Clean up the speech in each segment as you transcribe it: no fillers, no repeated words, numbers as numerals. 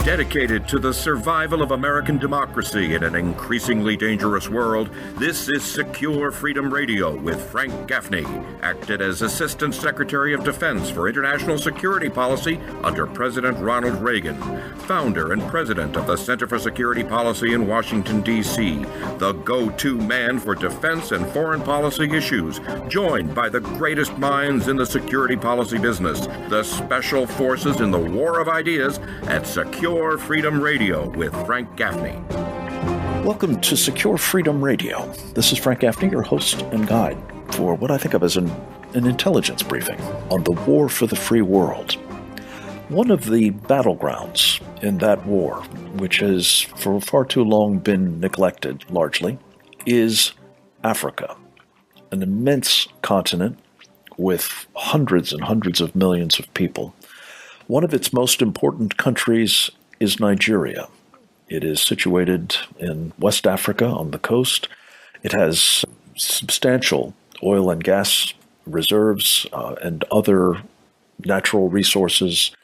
Dedicated to the survival of American democracy in an increasingly dangerous world, this is Secure Freedom Radio with Frank Gaffney, acted as Assistant Secretary of Defense for International Security Policy under President Ronald Reagan, founder and president of the Center for Security Policy in Washington, D.C., the go-to man for defense and foreign policy issues, joined by the greatest minds in the security policy business, the special forces in the war of ideas at Secure Freedom Radio with Frank Gaffney. Welcome to Secure Freedom Radio. This is Frank Gaffney, your host and guide for what I think of as an intelligence briefing on the war for the free world. One of the battlegrounds in that war, which has for far too long been neglected largely, is Africa, an immense continent with hundreds and hundreds of millions of people. One of its most important countries is Nigeria. It is situated in West Africa on the coast. It has substantial oil and gas reserves and other natural resources,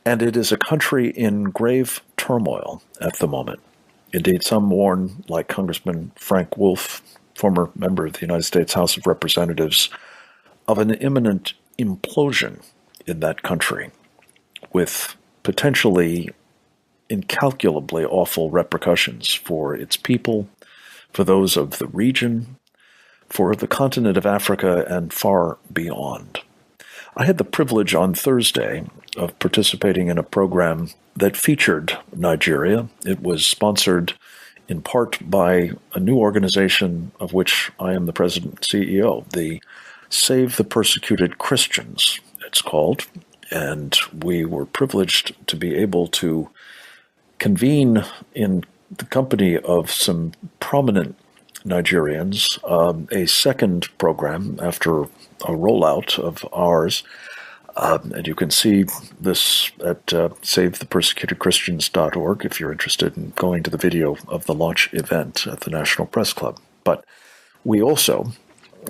and it is a country in grave turmoil at the moment. Indeed, some warn, like Congressman Frank Wolf, former member of the United States House of Representatives, of an imminent implosion in that country, with potentially incalculably awful repercussions for its people, for those of the region, for the continent of Africa, and far beyond. I had the privilege on Thursday of participating in a program that featured Nigeria. It was sponsored in part by a new organization of which I am the president and CEO, the Save the Persecuted Christians, it's called. And we were privileged to be able to convene in the company of some prominent Nigerians a second program after a rollout of ours. And you can see this at SaveThePersecutedChristians.org if you're interested in going to the video of the launch event at the National Press Club. But we also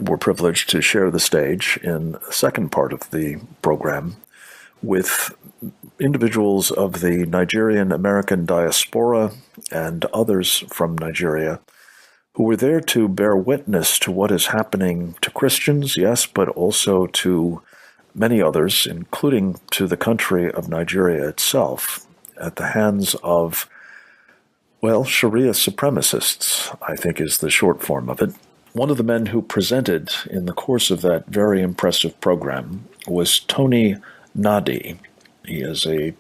were privileged to share the stage in the second part of the program with individuals of the Nigerian American diaspora and others from Nigeria who were there to bear witness to what is happening to Christians, yes, but also to many others, including to the country of Nigeria itself, at the hands of, well, sharia supremacists, I think is the short form of it. One of the men who presented in the course of that very impressive program was Tony Nnadi. He is a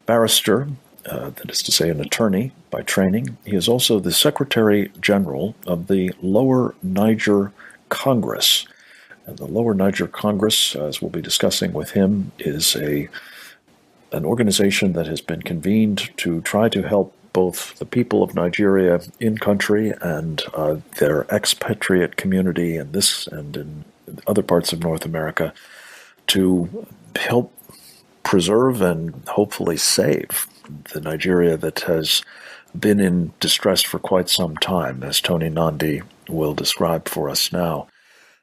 barrister, that is to say an attorney by training. He is also the Secretary General of the Lower Niger Congress. And the Lower Niger Congress, as we'll be discussing with him, is an organization that has been convened to try to help both the people of Nigeria in country and their expatriate community in this and in other parts of North America to help preserve and hopefully save the Nigeria that has been in distress for quite some time, as Tony Nnadi will describe for us now.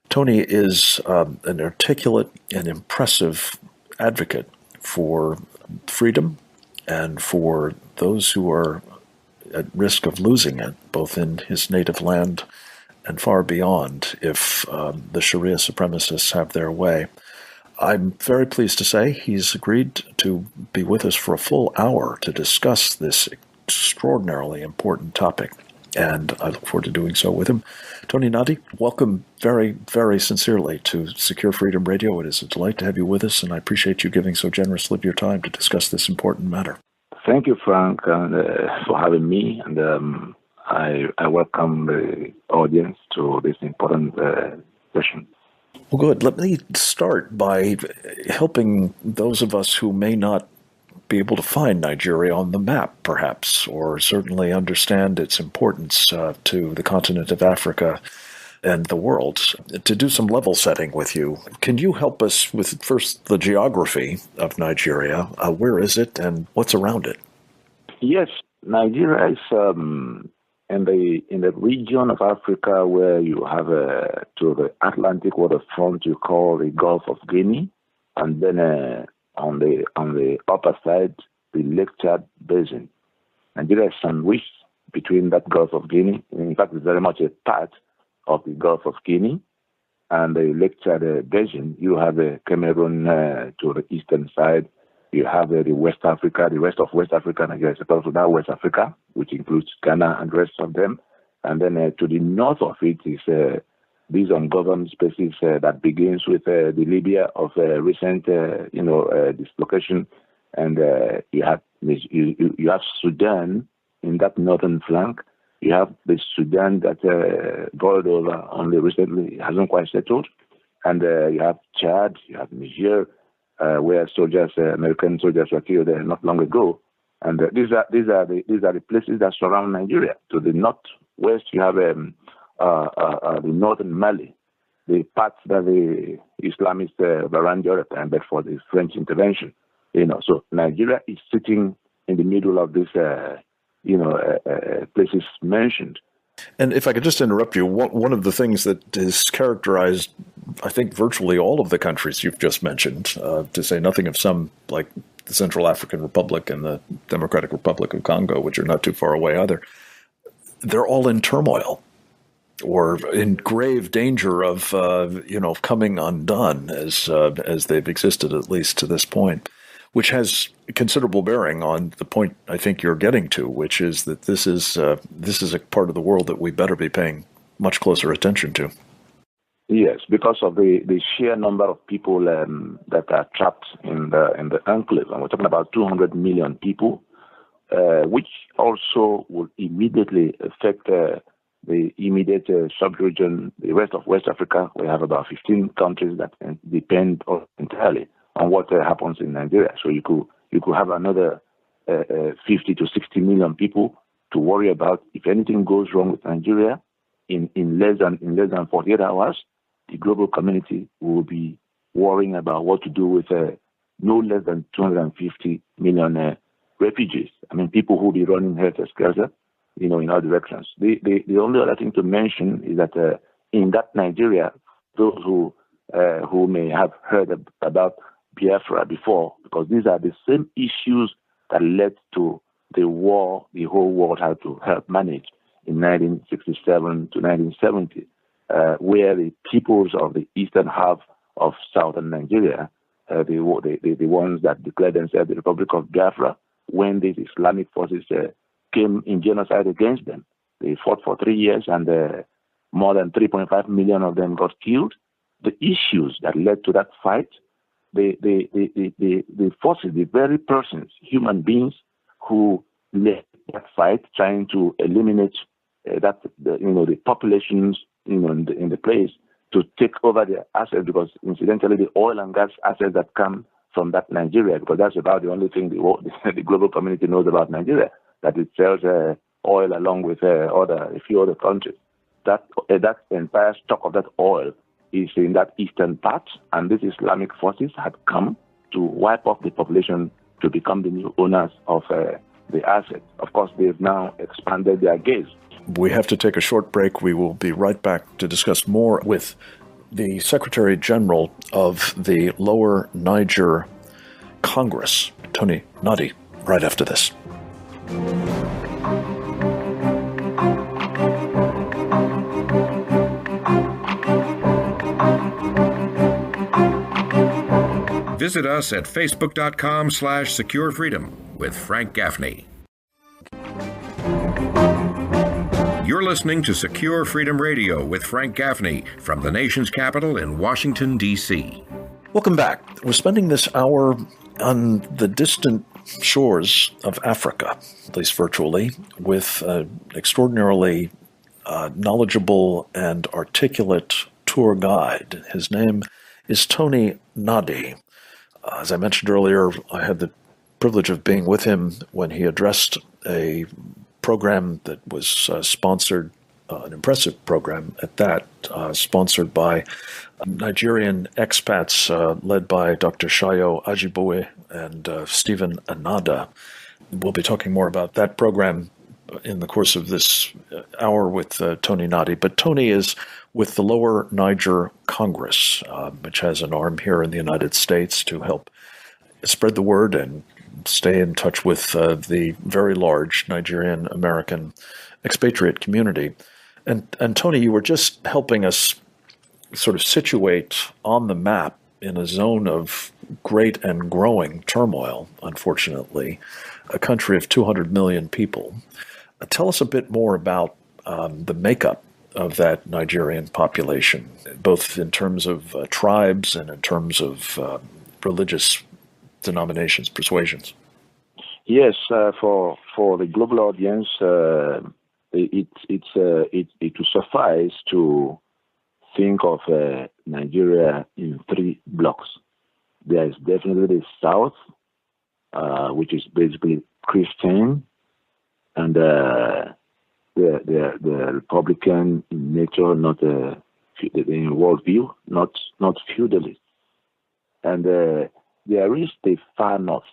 Tony is an articulate and impressive advocate for freedom and for those who are at risk of losing it, both in his native land and far beyond, if the sharia supremacists have their way. I'm very pleased to say he's agreed to be with us for a full hour to discuss this extraordinarily important topic, and I look forward to doing so with him. Tony Nnadi, welcome very, very sincerely to Secure Freedom Radio. It is a delight to have you with us, and I appreciate you giving so generously of your time to discuss this important matter. Thank you, Frank, for having me, and I welcome the audience to this important session. Well, good. Let me start by helping those of us who may not be able to find Nigeria on the map, perhaps, or certainly understand its importance to the continent of Africa and the world, to do some level setting with you. Can you help us with first the geography of Nigeria? Where is it and what's around it? Yes, Nigeria is in the region of Africa where you have to the Atlantic waterfront you call the Gulf of Guinea, and then on the upper side the Lake Chad Basin. Nigeria is sandwiched between that Gulf of Guinea. In fact, it's very much a part of the Gulf of Guinea and the Lake Chad Basin. You have Cameroon to the eastern side. You have the West Africa, the rest of West Africa. Nigeria is part of that West Africa, which includes Ghana and the rest of them. And then to the north of it is these ungoverned spaces that begins with the Libya of recent, dislocation, and you have Sudan in that northern flank. You have the Sudan that boiled over only recently, hasn't quite settled, and you have Chad, you have Niger, where American soldiers were killed not long ago, and these are the places that surround Nigeria. To the northwest, you have the northern Mali, the parts that the Islamists overran Europe and but for the French intervention. So Nigeria is sitting in the middle of these places mentioned. And if I could just interrupt you, one of the things that has characterized, I think, virtually all of the countries you've just mentioned, to say nothing of some like the Central African Republic and the Democratic Republic of Congo, which are not too far away either, they're all in turmoil or in grave danger of, coming undone as they've existed at least to this point, which has considerable bearing on the point I think you're getting to, which is that this is a part of the world that we better be paying much closer attention to. Yes, because of the sheer number of people that are trapped in the enclave, and we're talking about 200 million people, which also will immediately affect the immediate sub-region, the rest of West Africa. We have about 15 countries that depend entirely on what happens in Nigeria. So you could have another 50 to 60 million people to worry about. If anything goes wrong with Nigeria in less than 48 hours, the global community will be worrying about what to do with no less than 250 million refugees. I mean, people who will be running helter-skelter, in all directions. The only other thing to mention is that in that Nigeria, those who may have heard about Biafra before, because these are the same issues that led to the war the whole world had to help manage in 1967 to 1970, where the peoples of the eastern half of southern Nigeria, the ones that declared themselves the Republic of Biafra, when these Islamic forces came in genocide against them. They fought for 3 years and more than 3.5 million of them got killed. The issues that led to that fight, the forces, the very persons, human beings who led that fight, trying to eliminate the populations in the place to take over their assets, because incidentally the oil and gas assets that come from that Nigeria, because that's about the only thing the global community knows about Nigeria, that it sells oil along with a few other countries. That entire stock of that oil is in that eastern part, and these Islamic forces had come to wipe off the population to become the new owners of the assets. Of course, they've now expanded their gaze. We have to take a short break. We will be right back to discuss more with the Secretary General of the Lower Niger Congress, Tony Nnadi, right after this. Visit us at facebook.com/securefreedom with Frank Gaffney. You're listening to Secure Freedom Radio with Frank Gaffney from the nation's capital in Washington, D.C. Welcome back. We're spending this hour on the distant shores of Africa, at least virtually, with an extraordinarily knowledgeable and articulate tour guide. His name is Tony Nnadi. As I mentioned earlier, I had the privilege of being with him when he addressed a program that was sponsored, an impressive program at that, sponsored by Nigerian expats led by Dr. Shayo Ajiboye and Stephen Anada. We'll be talking more about that program in the course of this hour with Tony Nnadi. But Tony is with the Lower Niger Congress, which has an arm here in the United States to help spread the word and stay in touch with the very large Nigerian American expatriate community. And Tony, you were just helping us sort of situate on the map in a zone of great and growing turmoil, unfortunately, a country of 200 million people. Tell us a bit more about the makeup of that Nigerian population, both in terms of tribes and in terms of religious denominations, persuasions. Yes, for the global audience, it will suffice to think of Nigeria in three blocks. There is definitely the South, which is basically Christian, and the Republican in nature, not in worldview, not feudalist. And there is the far north,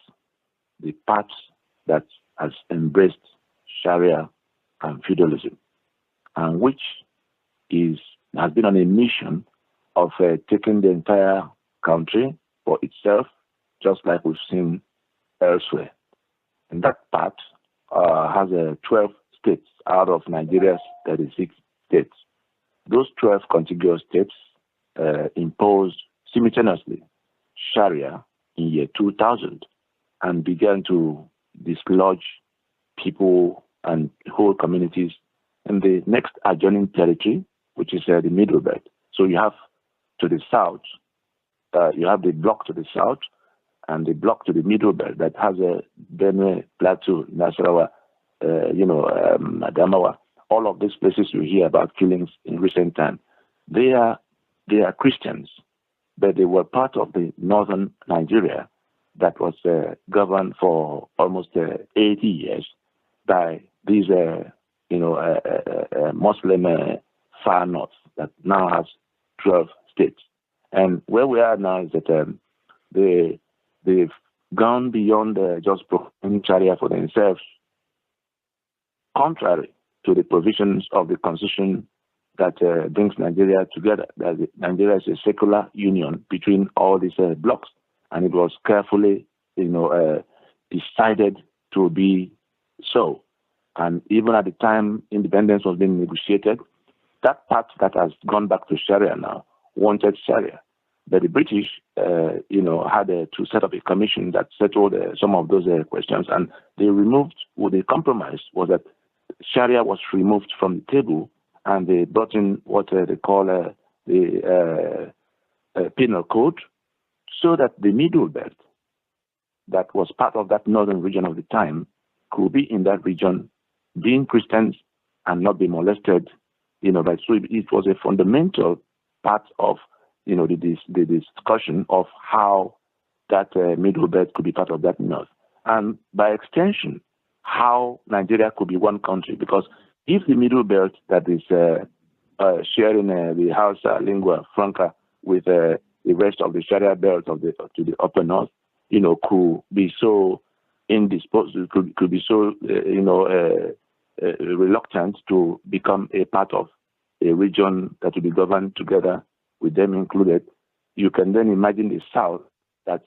the part that has embraced sharia and feudalism, and which has been on a mission of taking the entire country for itself, just like we've seen elsewhere. And that part has 12 states out of Nigeria's 36 states. Those 12 contiguous states imposed simultaneously Sharia in year 2000 and began to dislodge people and whole communities in the next adjoining territory, which is the Middle Belt. So you have to the south, you have the block to the south and the block to the Middle Belt that has a Benue, Plateau, Nasarawa, Adamawa. All of these places you hear about killings in recent time. They are Christians, but they were part of the northern Nigeria that was governed for almost 80 years by these, Muslim far north that now has 12 states. And where we are now is that they've gone beyond just proclaiming Sharia for themselves, contrary to the provisions of the Constitution that brings Nigeria together. That Nigeria is a secular union between all these blocks, and it was carefully, decided to be so. And even at the time independence was being negotiated, that part that has gone back to Sharia now wanted Sharia. But the British, had to set up a commission that settled some of those questions, and they removed, the compromise was that Sharia was removed from the table, and they brought in what they call the penal code, so that the Middle Belt, that was part of that northern region of the time, could be in that region, being Christians and not be molested. But so it was a fundamental part of the discussion of how that Middle Belt could be part of that north, and by extension, how Nigeria could be one country. Because if the Middle Belt that is sharing the Hausa lingua franca with the rest of the Sharia belt to the upper north, could be so indisposed, could be so reluctant to become a part of a region that will be governed together with them included, you can then imagine the South that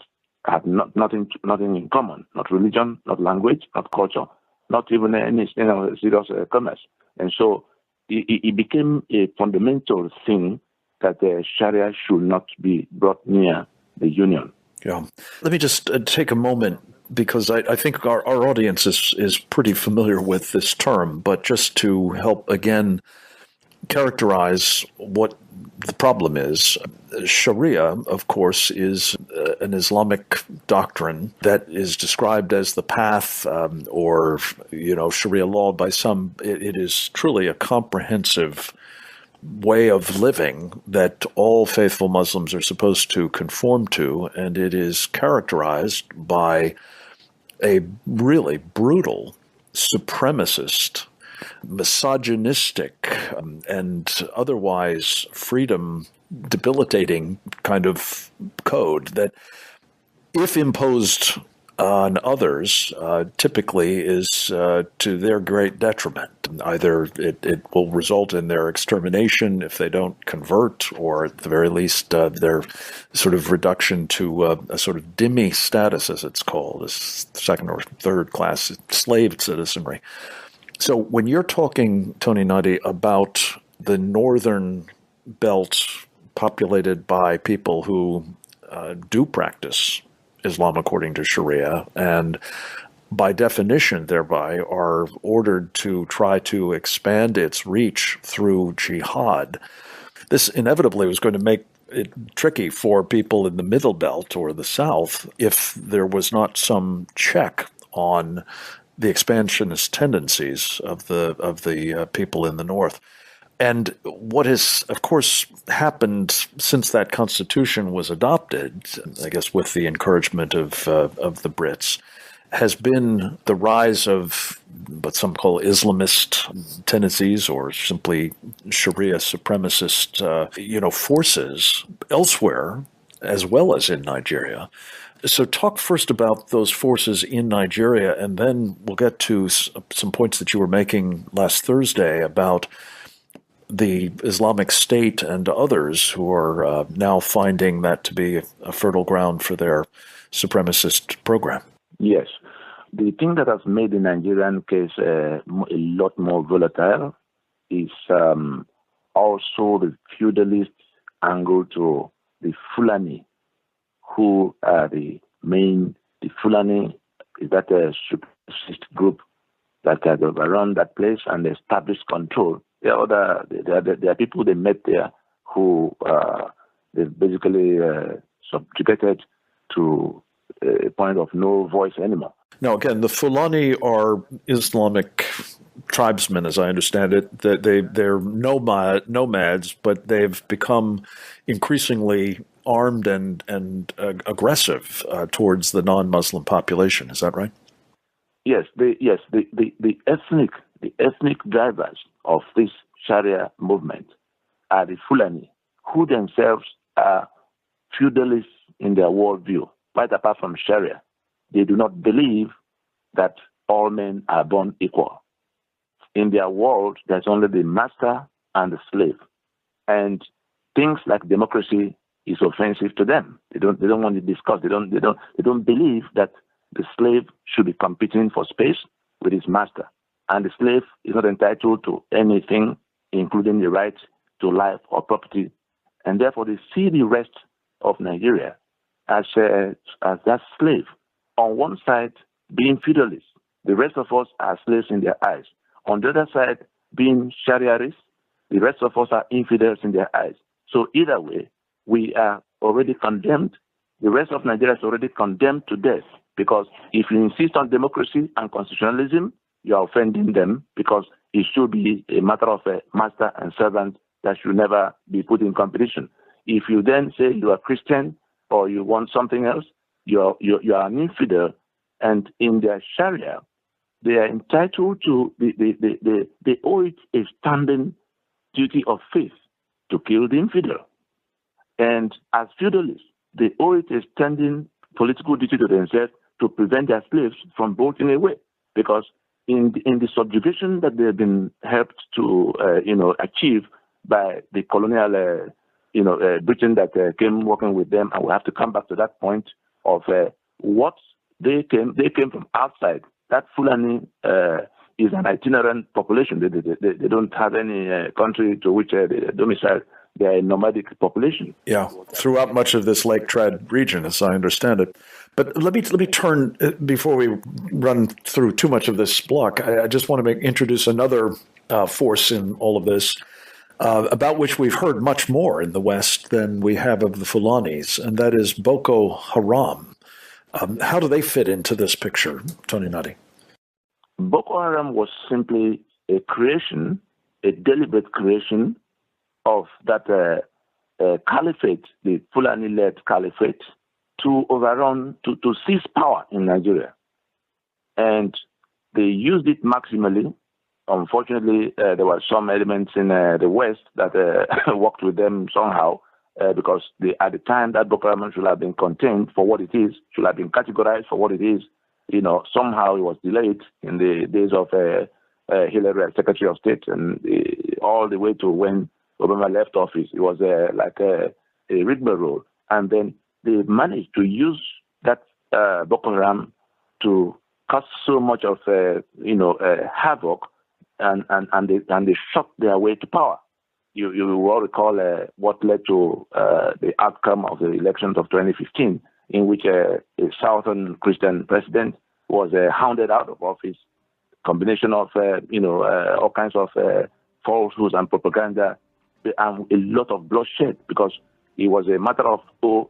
had nothing in common, not religion, not language, not culture, not even any serious commerce. And so it became a fundamental thing that Sharia should not be brought near the Union. Yeah. Let me just take a moment, because I think our audience is pretty familiar with this term, but just to help again characterize what the problem is. Sharia, of course, is an Islamic doctrine that is described as the path or Sharia law by some. It is truly a comprehensive way of living that all faithful Muslims are supposed to conform to, and it is characterized by a really brutal, supremacist, misogynistic, and otherwise freedom-debilitating kind of code that, if imposed on others typically is to their great detriment. Either it will result in their extermination if they don't convert, or at the very least their sort of reduction to a sort of dhimmi status, as it's called, as second or third class slave citizenry. So when you're talking, Tony Nnadi, about the northern belt populated by people who do practice Islam according to Sharia, and by definition thereby are ordered to try to expand its reach through jihad, this inevitably was going to make it tricky for people in the middle belt or the south if there was not some check on the expansionist tendencies of the people in the north. And what has, of course, happened since that constitution was adopted, I guess with the encouragement of the Brits, has been the rise of what some call Islamist tendencies, or simply Sharia supremacist, forces elsewhere, as well as in Nigeria. So talk first about those forces in Nigeria, and then we'll get to some points that you were making last Thursday about the Islamic State and others who are now finding that to be a fertile ground for their supremacist program. Yes. The thing that has made the Nigerian case a lot more volatile is also the feudalist angle to the Fulani, who are the Fulani is that a supremacist group that have run that place and established control. There are people they met there who they basically subjugated to a point of no voice anymore. Now, again, the Fulani are Islamic tribesmen, as I understand it. They're nomads, but they've become increasingly armed and aggressive towards the non-Muslim population. Is that right? Yes. The ethnic drivers of this Sharia movement are the Fulani, who themselves are feudalists in their worldview, right apart from Sharia. They do not believe that all men are born equal. In their world, there's only the master and the slave. And things like democracy is offensive to them. They don't want to discuss. They don't believe that the slave should be competing for space with his master. And the slave is not entitled to anything, including the right to life or property. And therefore, they see the rest of Nigeria as that slave. On one side, being feudalists. The rest of us are slaves in their eyes. On the other side, being Shariarists. The rest of us are infidels in their eyes. So either way, we are already condemned. The rest of Nigeria is already condemned to death, because if you insist on democracy and constitutionalism, you are offending them, because it should be a matter of a master and servant that should never be put in competition. If you then say you are Christian or you want something else, you are an infidel. And in their Sharia, they are entitled to, they owe it a standing duty of faith to kill the infidel. And as feudalists, they owe it a standing political duty to themselves to prevent their slaves from voting away. Because in the subjugation that they've been helped to, achieve by the colonial, Britain that came working with them, and we have to come back to that point of what they came from outside. That Fulani is an itinerant population. They don't have any country to which they domicile. They are a nomadic population. Yeah, throughout much of this Lake Chad region, as I understand it. But let me turn, before we run through too much of this block, I just want to introduce another force in all of this, about which we've heard much more in the West than we have of the Fulanis, and that is Boko Haram. How do they fit into this picture, Tony Nnadi? Boko Haram was simply a creation, a deliberate creation of that caliphate, the Fulani-led caliphate, to overrun, to seize power in Nigeria. And they used it maximally. Unfortunately, there were some elements in the West that worked with them somehow, because at the time that Boko Haram should have been contained for what it is, should have been categorized for what it is. Somehow it was delayed in the days of Hillary as Secretary of State, and all the way to when Obama left office. It was like a rigmarole. And then they managed to use that Boko Haram to cause so much of havoc, and they shot their way to power. You will recall what led to the outcome of the elections of 2015, in which a Southern Christian president was hounded out of office. Combination of all kinds of falsehoods and propaganda, and a lot of bloodshed, because it was a matter of,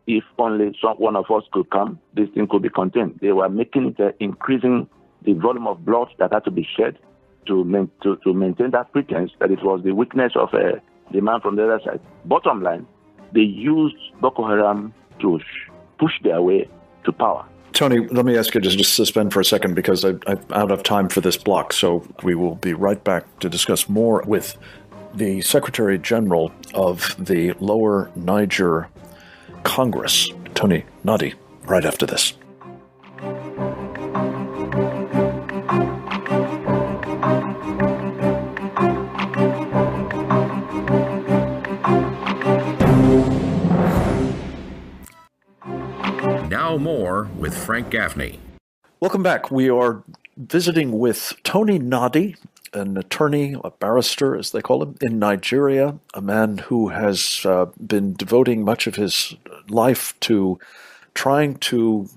if only one of us could come, this thing could be contained. They were making it increasing the volume of blood that had to be shed to maintain that pretense that it was the weakness of the man from the other side. Bottom line, they used Boko Haram to push their way to power. Tony, let me ask you to just suspend for a second, because I'm out of time for this block, so we will be right back to discuss more with the Secretary General of the Lower Niger Congress, Tony Nnadi, right after this. Now more with Frank Gaffney. Welcome back. We are visiting with Tony Nnadi, an attorney, a barrister, as they call him, in Nigeria, a man who has been devoting much of his life to trying to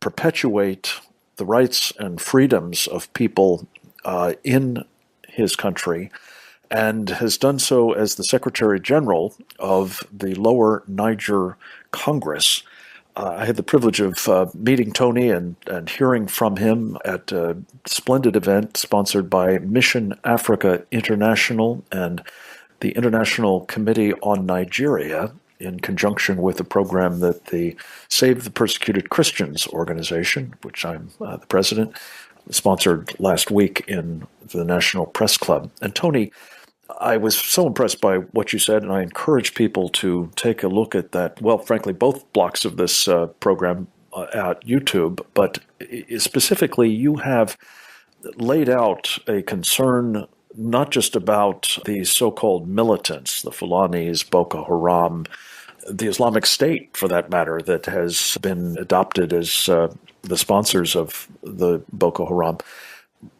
perpetuate the rights and freedoms of people in his country, and has done so as the Secretary General of the Lower Niger Congress. I had the privilege of meeting Tony and hearing from him at a splendid event sponsored by Mission Africa International and the International Committee on Nigeria, in conjunction with a program that the Save the Persecuted Christians organization, which I'm the president, sponsored last week in the National Press Club. And Tony, I was so impressed by what you said, and I encourage people to take a look at that. Well, frankly, both blocks of this program at YouTube, but specifically, you have laid out a concern not just about these so-called militants, the Fulanis, Boko Haram, the Islamic State, for that matter, that has been adopted as the sponsors of the Boko Haram,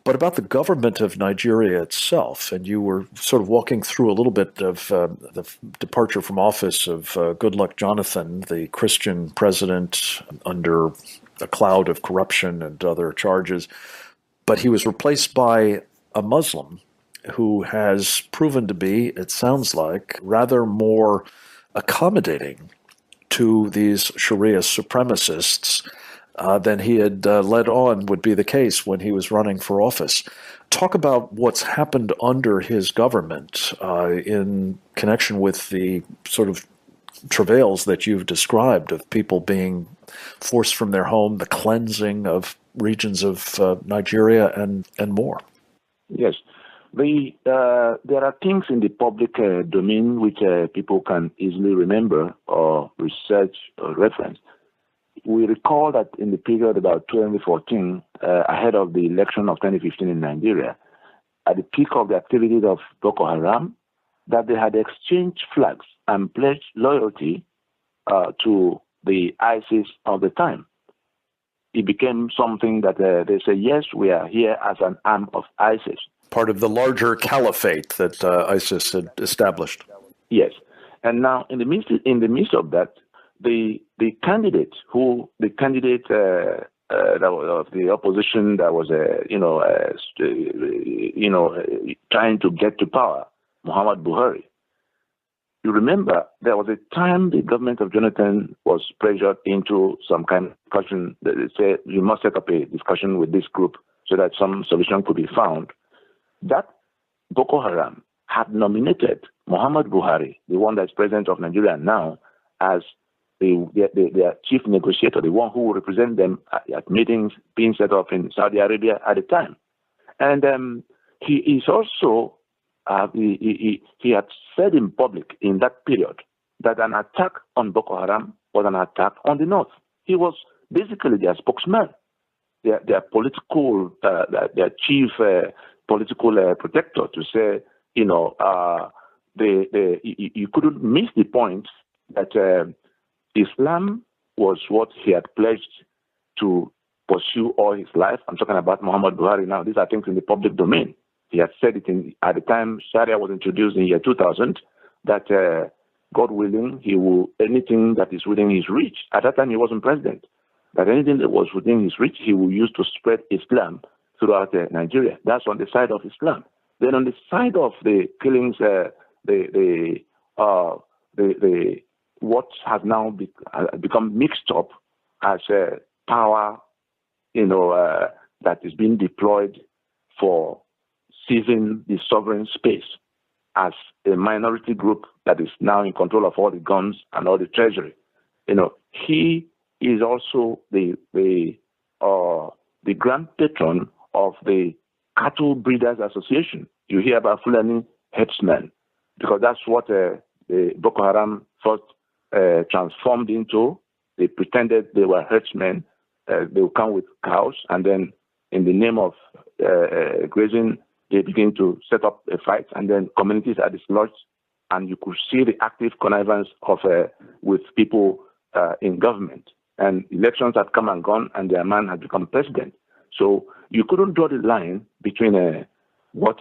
but about the government of Nigeria itself. And you were sort of walking through a little bit of the departure from office of Goodluck Jonathan, the Christian president, under a cloud of corruption and other charges. But he was replaced by a Muslim who has proven to be, it sounds like, rather more accommodating to these Sharia supremacists than he had led on would be the case when he was running for office. Talk about what's happened under his government in connection with the sort of travails that you've described of people being forced from their home, the cleansing of regions of Nigeria, and more. Yes. There are things in the public domain which people can easily remember or research or reference. We recall that in the period about 2014, ahead of the election of 2015 in Nigeria, at the peak of the activities of Boko Haram, that they had exchanged flags and pledged loyalty to the ISIS of the time. It became something that they say, yes, we are here as an arm of ISIS. Part of the larger caliphate that ISIS had established. Yes. And now, in the midst of that, the candidate that was of the opposition that was trying to get to power, Muhammad Buhari. You remember there was a time the government of Jonathan was pressured into some kind of discussion. They said you must set up a discussion with this group so that some solution could be found. That Boko Haram had nominated Muhammad Buhari, the one that's president of Nigeria now, as their chief negotiator, the one who will represent them at meetings being set up in Saudi Arabia at the time. And he is also, he had said in public in that period that an attack on Boko Haram was an attack on the North. He was basically their spokesman, their political, their chief political protector, to say, you couldn't miss the point that Islam was what he had pledged to pursue all his life. I'm talking about Muhammad Buhari now. These are things in the public domain. He had said it at the time Sharia was introduced in the year 2000, that God willing, he will, anything that is within his reach. At that time, he wasn't president. That anything that was within his reach, he will use to spread Islam throughout Nigeria. That's on the side of Islam. Then on the side of the killings, what has now become mixed up as power, that is being deployed for seizing the sovereign space as a minority group that is now in control of all the guns and all the treasury. He is also the grand patron of the Cattle Breeders Association. You hear about Fulani headsmen, because that's what the Boko Haram first transformed into. They pretended they were herdsmen. They would come with cows, and then in the name of grazing, they begin to set up a fight, and then communities are dislodged, and you could see the active connivance of with people in government. And elections had come and gone, and their man had become president. So you couldn't draw the line between what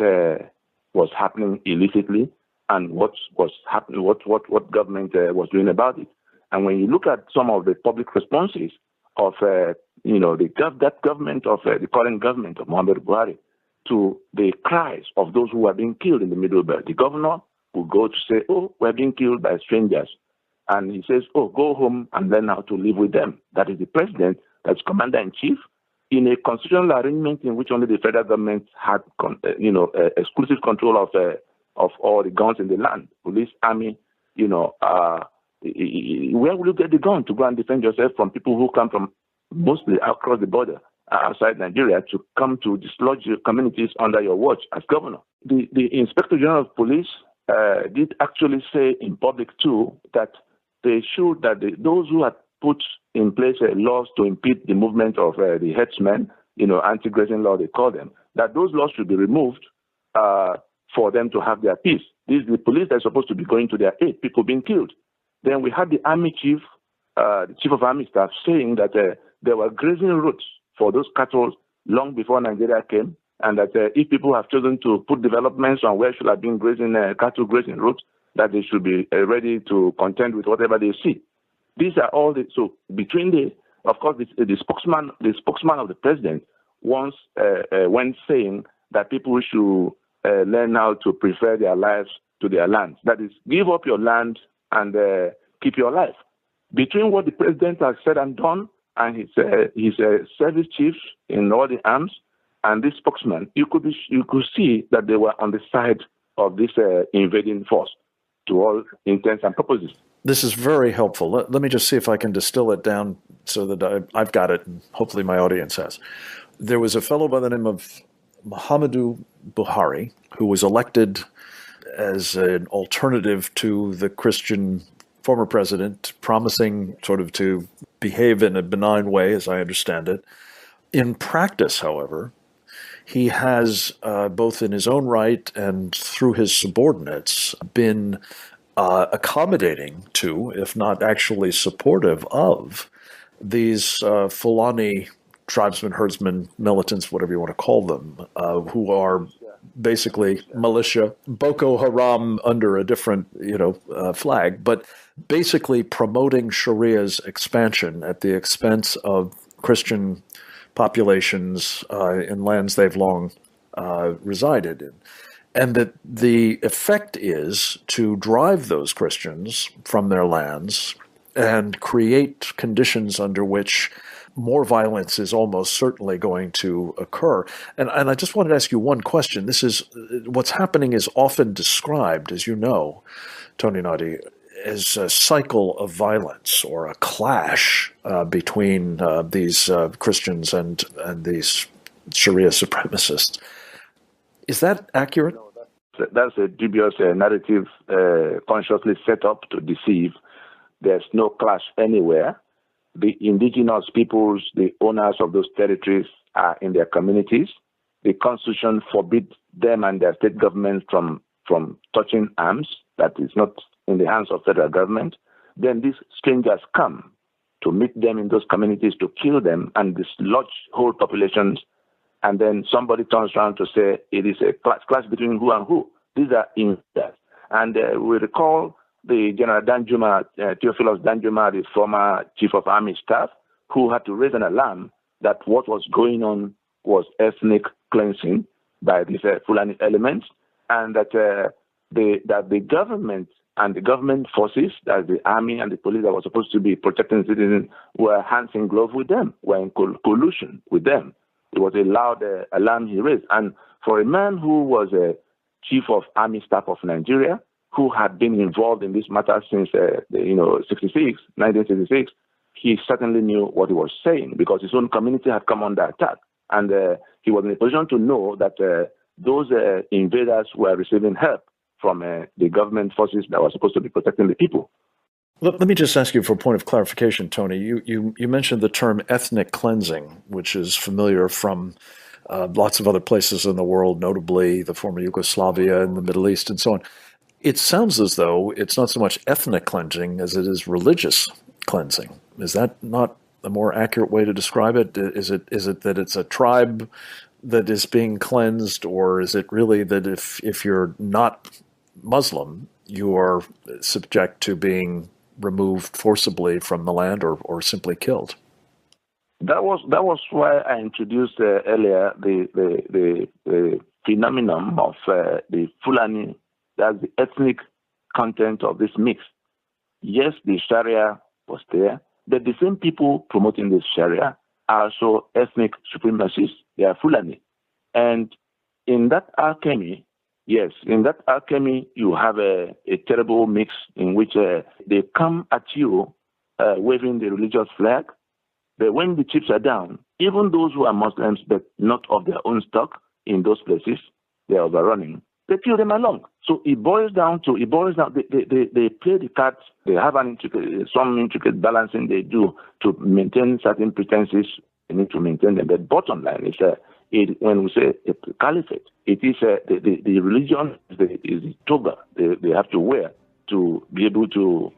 was happening illicitly and what was happening, what government was doing about it. And when you look at some of the public responses of that government of the current government of Muhammad Buhari to the cries of those who are being killed in the Middle Belt, the governor will go to say, "Oh, we're being killed by strangers," and he says, "Oh, go home and learn how to live with them." That is the president, that's commander in chief, in a constitutional arrangement in which only the federal government had, exclusive control of all the guns in the land, police, army. Where will you get the gun to go and defend yourself from people who come from mostly across the border outside Nigeria to come to dislodge your communities under your watch as governor? The Inspector General of Police did actually say in public too that they should, that those who had put in place laws to impede the movement of the headsmen, anti-grazing law they call them, that those laws should be removed for them to have their peace. This is the police that are supposed to be going to their aid, people being killed. Then we had the army chief, the chief of army staff, saying that there were grazing routes for those cattle long before Nigeria came, and that if people have chosen to put developments on where should have been grazing cattle grazing routes, that they should be ready to contend with whatever they see. These are all so between the spokesman of the president once when saying that people should learn how to prefer their lives to their land. That is, give up your land and keep your life. Between what the president has said and done and his service chiefs in all the arms and this spokesman, you could see that they were on the side of this invading force to all intents and purposes. This is very helpful. Let me just see if I can distill it down so that I've got it, and hopefully my audience has. There was a fellow by the name of Muhammadu Buhari who was elected as an alternative to the Christian former president, promising sort of to behave in a benign way, as I understand it. In practice, however, he has, both in his own right and through his subordinates, been accommodating to, if not actually supportive of, these Fulani tribesmen, herdsmen, militants, whatever you want to call them, who are basically militia, Boko Haram under a different, flag, but basically promoting Sharia's expansion at the expense of Christian populations in lands they've long resided in. And that the effect is to drive those Christians from their lands and create conditions under which more violence is almost certainly going to occur. And I just wanted to ask you one question. This is, what's happening is often described, as you know, Tony Nnadi, as a cycle of violence or a clash between these Christians and these Sharia supremacists. Is that accurate? That's a dubious narrative consciously set up to deceive. There's no clash anywhere. The indigenous peoples, the owners of those territories, are in their communities. The Constitution forbids them and their state government from touching arms. That is not in the hands of federal government. Then these strangers come to meet them in those communities, to kill them and dislodge whole populations. And then somebody turns around to say it is a clash between who and who. These are invaders. And we recall the General Danjuma, Theophilus Danjuma, the former chief of army staff, who had to raise an alarm that what was going on was ethnic cleansing by these Fulani elements, and that the government and the government forces, that the army and the police that were supposed to be protecting citizens, were hands in glove with them, were in collusion with them. It was a loud alarm he raised. And for a man who was a chief of army staff of Nigeria, who had been involved in this matter since 1966, he certainly knew what he was saying, because his own community had come under attack. And he was in a position to know that those invaders were receiving help from the government forces that were supposed to be protecting the people. Let me just ask you for a point of clarification, Tony. You mentioned the term ethnic cleansing, which is familiar from lots of other places in the world, notably the former Yugoslavia and the Middle East and so on. It sounds as though it's not so much ethnic cleansing as it is religious cleansing. Is that not a more accurate way to describe it? Is it that it's a tribe that is being cleansed, or is it really that if you're not Muslim, you are subject to being removed forcibly from the land or simply killed? That was why I introduced earlier the phenomenon of the Fulani. That's the ethnic content of this mix. Yes, the Sharia was there, but the same people promoting this Sharia are also ethnic supremacists. They are Fulani. And in that alchemy, you have a terrible mix in which they come at you waving the religious flag. But when the chips are down, even those who are Muslims but not of their own stock in those places, they are overrunning. They kill them along. So it boils down. They play the cards. They have some intricate balancing they do to maintain certain pretenses. They need to maintain them. But bottom line is when we say a caliphate, it is the religion is the toga they have to wear to be able to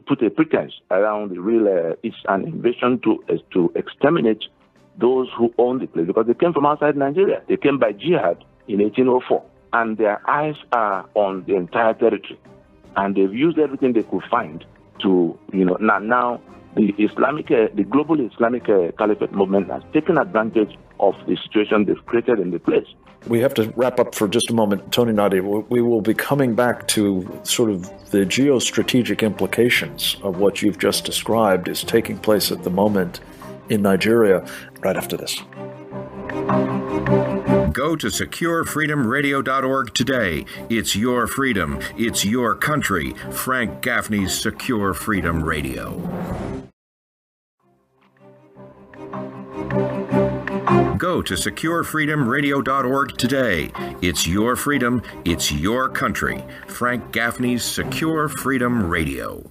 put a pretense around the real. It's an invasion to exterminate those who own the place, because they came from outside Nigeria. They came by jihad in 1804. And their eyes are on the entire territory. And they've used everything they could find to, now the global Islamic Caliphate movement has taken advantage of the situation they've created in the place. We have to wrap up for just a moment. Tony Nnadi, we will be coming back to sort of the geostrategic implications of what you've just described is taking place at the moment in Nigeria right after this. Go to securefreedomradio.org today. It's your freedom. It's your country. Frank Gaffney's Secure Freedom Radio. Go to securefreedomradio.org today. It's your freedom. It's your country. Frank Gaffney's Secure Freedom Radio.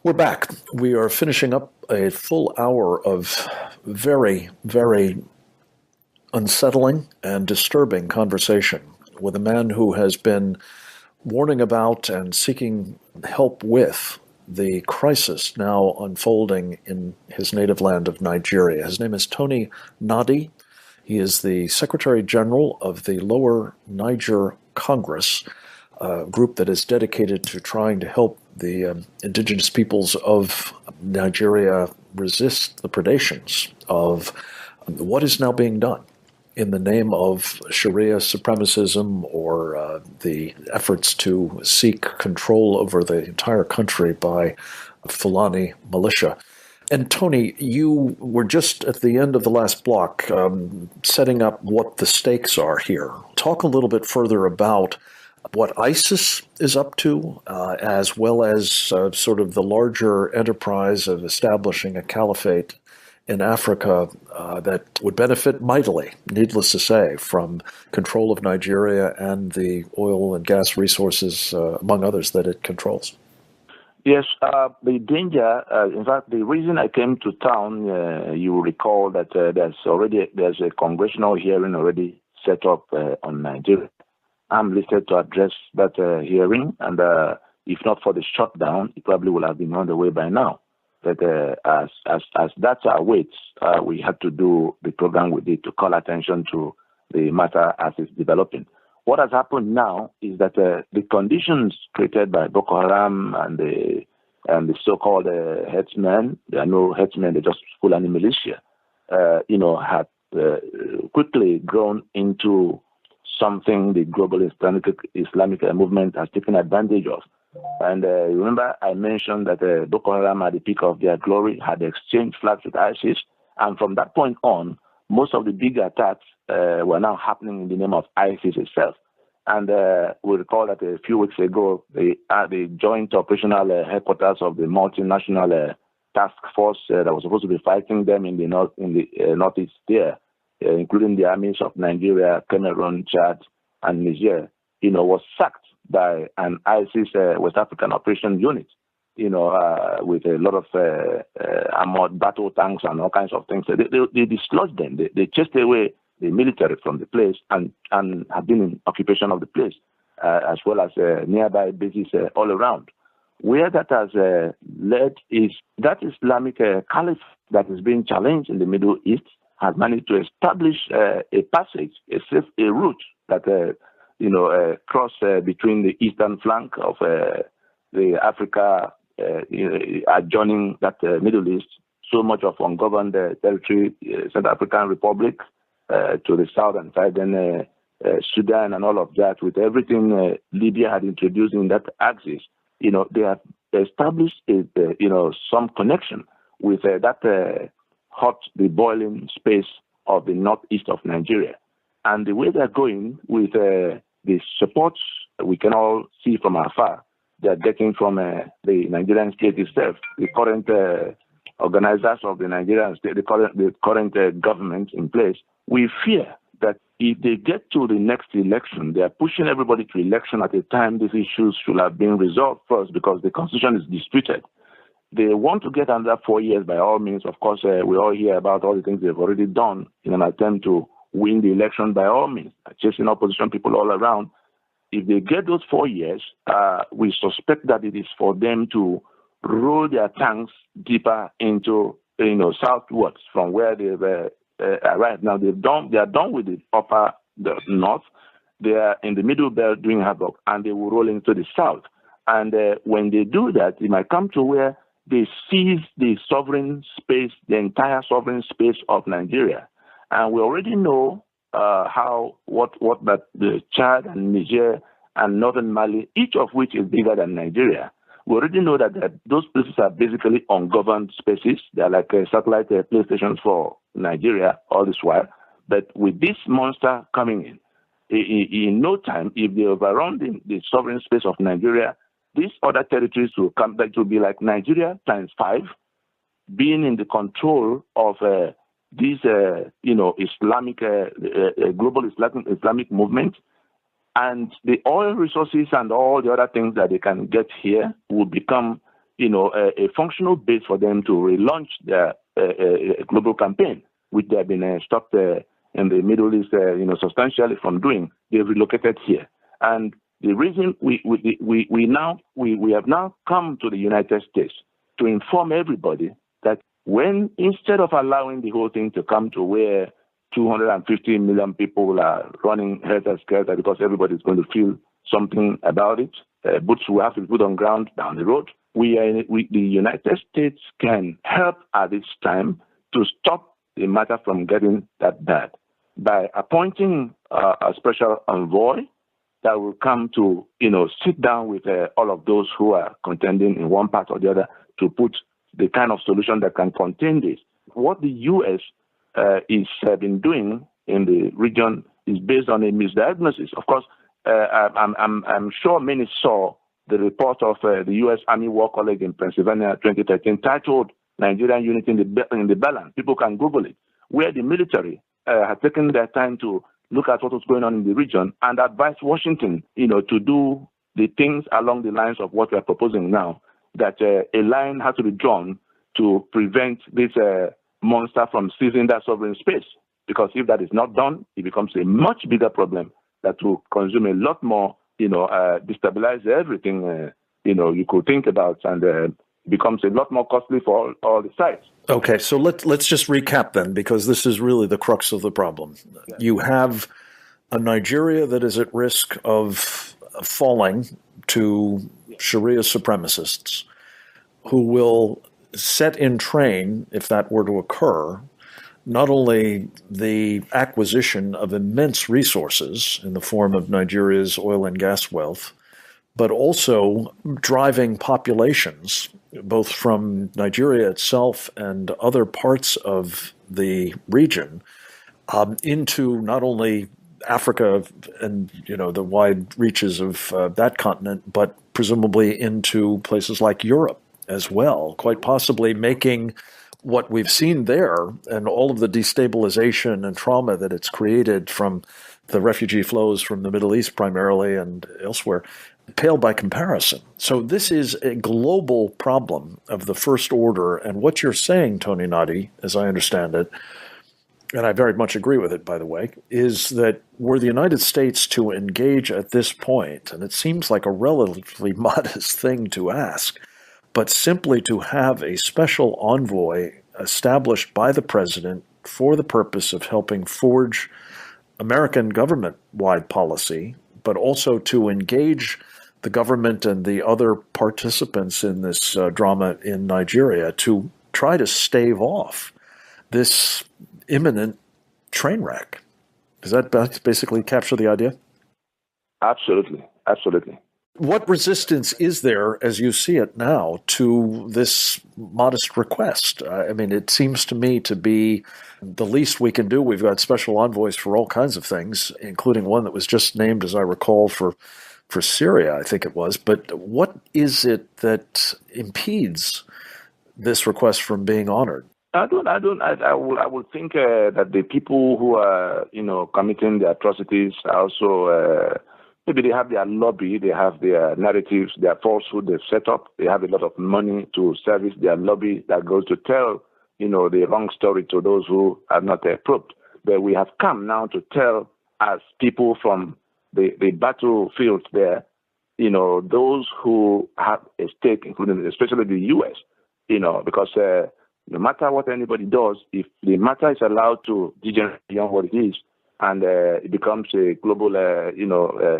We're back. We are finishing up a full hour of very, very unsettling and disturbing conversation with a man who has been warning about and seeking help with the crisis now unfolding in his native land of Nigeria. His name is Tony Nnadi. He is the Secretary General of the Lower Niger Congress, a group that is dedicated to trying to help the indigenous peoples of Nigeria resist the predations of what is now being done in the name of sharia supremacism or the efforts to seek control over the entire country by Fulani militia. And Tony, you were just at the end of the last block setting up what the stakes are here. Talk a little bit further about what ISIS is up to, as well as sort of the larger enterprise of establishing a caliphate in Africa that would benefit mightily, needless to say, from control of Nigeria and the oil and gas resources, among others, that it controls? Yes, the danger, in fact, the reason I came to town, you will recall that there's a congressional hearing already set up on Nigeria. I'm listed to address that hearing, and if not for the shutdown, it probably would have been on the way by now. But as that awaits, we had to do the program we did to call attention to the matter as it's developing. What has happened now is that the conditions created by Boko Haram and the so-called headsmen, there are no headsmen, they're just Fulani militia, have quickly grown into something the global Islamic movement has taken advantage of. And remember, I mentioned that Boko Haram, at the peak of their glory, had exchanged flags with ISIS, and from that point on, most of the big attacks were now happening in the name of ISIS itself. And we recall that a few weeks ago, the joint operational headquarters of the multinational task force that was supposed to be fighting them in the northeast there, including the armies of Nigeria, Cameroon, Chad, and Niger, was sacked by an ISIS West African operation unit, with a lot of armored battle tanks and all kinds of things. They dislodged them. They chased away the military from the place and have been in occupation of the place, as well as nearby bases all around. Where that has led is that Islamic caliphate that is being challenged in the Middle East has managed to establish a passage, a route that cross between the eastern flank of the Africa adjoining that Middle East, so much of ungoverned territory, Central African Republic, to the south and side, then Sudan and all of that, with everything Libya had introduced in that axis, they have established some connection with that the boiling space of the northeast of Nigeria. And the way they're going with the support we can all see from afar, they're getting from the Nigerian state itself, the current organizers of the Nigerian state, the current government in place. We fear that if they get to the next election, they are pushing everybody to election at a time these issues should have been resolved first, because the constitution is disputed. They want to get under 4 years by all means. Of course, we all hear about all the things they've already done in an attempt to win the election by all means, chasing opposition people all around. If they get those 4 years, we suspect that it is for them to roll their tanks deeper into, southwards from where they've arrived. Now, they are done with the north. They are in the middle belt doing havoc, and they will roll into the south. And when they do that, it might come to where they seize the sovereign space, the entire sovereign space of Nigeria. And we already know the Chad and Niger and northern Mali, each of which is bigger than Nigeria. We already know that those places are basically ungoverned spaces. They are like satellite PlayStations for Nigeria all this while. But with this monster coming in no time, if they overrun the sovereign space of Nigeria, these other territories will come back to be like Nigeria times 5, being in the control of these, Islamic, global Islamic movement. And the oil resources and all the other things that they can get here will become, a functional base for them to relaunch their global campaign, which they have been stopped in the Middle East, substantially from doing. They've relocated here. And the reason we have now come to the United States to inform everybody that instead of allowing the whole thing to come to where 250 million people are running helter-skelter because everybody's going to feel something about it, boots will have to be put on ground down the road, the United States can help at this time to stop the matter from getting that bad by appointing a special envoy that will come to, sit down with all of those who are contending in one part or the other to put the kind of solution that can contain this. What the U.S. is been doing in the region is based on a misdiagnosis. Of course, I'm sure many saw the report of the U.S. Army War College in Pennsylvania 2013 titled Nigerian unity in the balance. People can Google it, where the military has taken their time to look at what was going on in the region and advise Washington, to do the things along the lines of what we are proposing now, that a line has to be drawn to prevent this monster from seizing that sovereign space. Because if that is not done, it becomes a much bigger problem that will consume a lot more, destabilize everything, you could think about, and becomes a lot more costly for all the sides. Okay, so let's just recap then, because this is really the crux of the problem. Yeah. You have a Nigeria that is at risk of falling to Sharia supremacists who will set in train, if that were to occur, not only the acquisition of immense resources in the form of Nigeria's oil and gas wealth, but also driving populations, both from Nigeria itself and other parts of the region, into not only Africa and the wide reaches of that continent, but presumably into places like Europe as well, quite possibly making what we've seen there and all of the destabilization and trauma that it's created from the refugee flows from the Middle East primarily and elsewhere pale by comparison. So this is a global problem of the first order. And what you're saying, Tony Nnadi, as I understand it, and I very much agree with it, by the way, is that were the United States to engage at this point, and it seems like a relatively modest thing to ask, but simply to have a special envoy established by the president for the purpose of helping forge American government-wide policy, but also to engage the government and the other participants in this drama in Nigeria to try to stave off this imminent train wreck. Does that basically capture the idea? Absolutely. Absolutely. What resistance is there, as you see it now, to this modest request? I mean, it seems to me to be the least we can do. We've got special envoys for all kinds of things, including one that was just named, as I recall, for Syria, I think it was. But what is it that impedes this request from being honored? I would think that the people who are, committing the atrocities are also, maybe they have their lobby, they have their narratives, their falsehood they've set up. They have a lot of money to service their lobby that goes to tell, the wrong story to those who are not probed. But we have come now to tell, as people from the battlefield there, those who have a stake, including especially the U.S., because no matter what anybody does, if the matter is allowed to degenerate beyond what it is, and it becomes a global,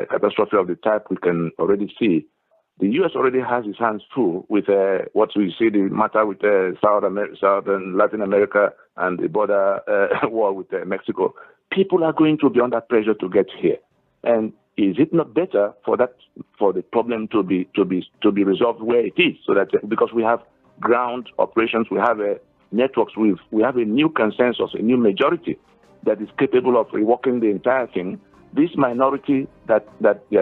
catastrophe of the type we can already see, the U.S. already has its hands full with what we see the matter with South and Latin America and the border war with Mexico. People are going to be under pressure to get here, and is it not better for the problem to be resolved where it is, so that because we have ground operations, we have networks, we have a new consensus, a new majority that is capable of reworking the entire thing. This minority that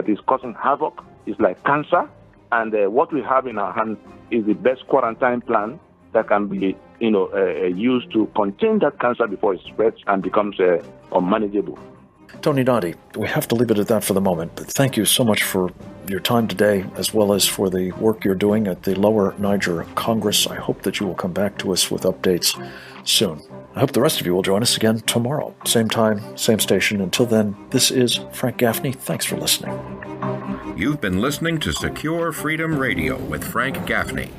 is causing havoc is like cancer, and what we have in our hands is the best quarantine plan that can be used to contain that cancer before it spreads and becomes unmanageable. Tony Nnadi, we have to leave it at that for the moment, but thank you so much for your time today, as well as for the work you're doing at the Lower Niger Congress. I hope that you will come back to us with updates soon. I hope the rest of you will join us again tomorrow. Same time, same station. Until then, this is Frank Gaffney. Thanks for listening. You've been listening to Secure Freedom Radio with Frank Gaffney.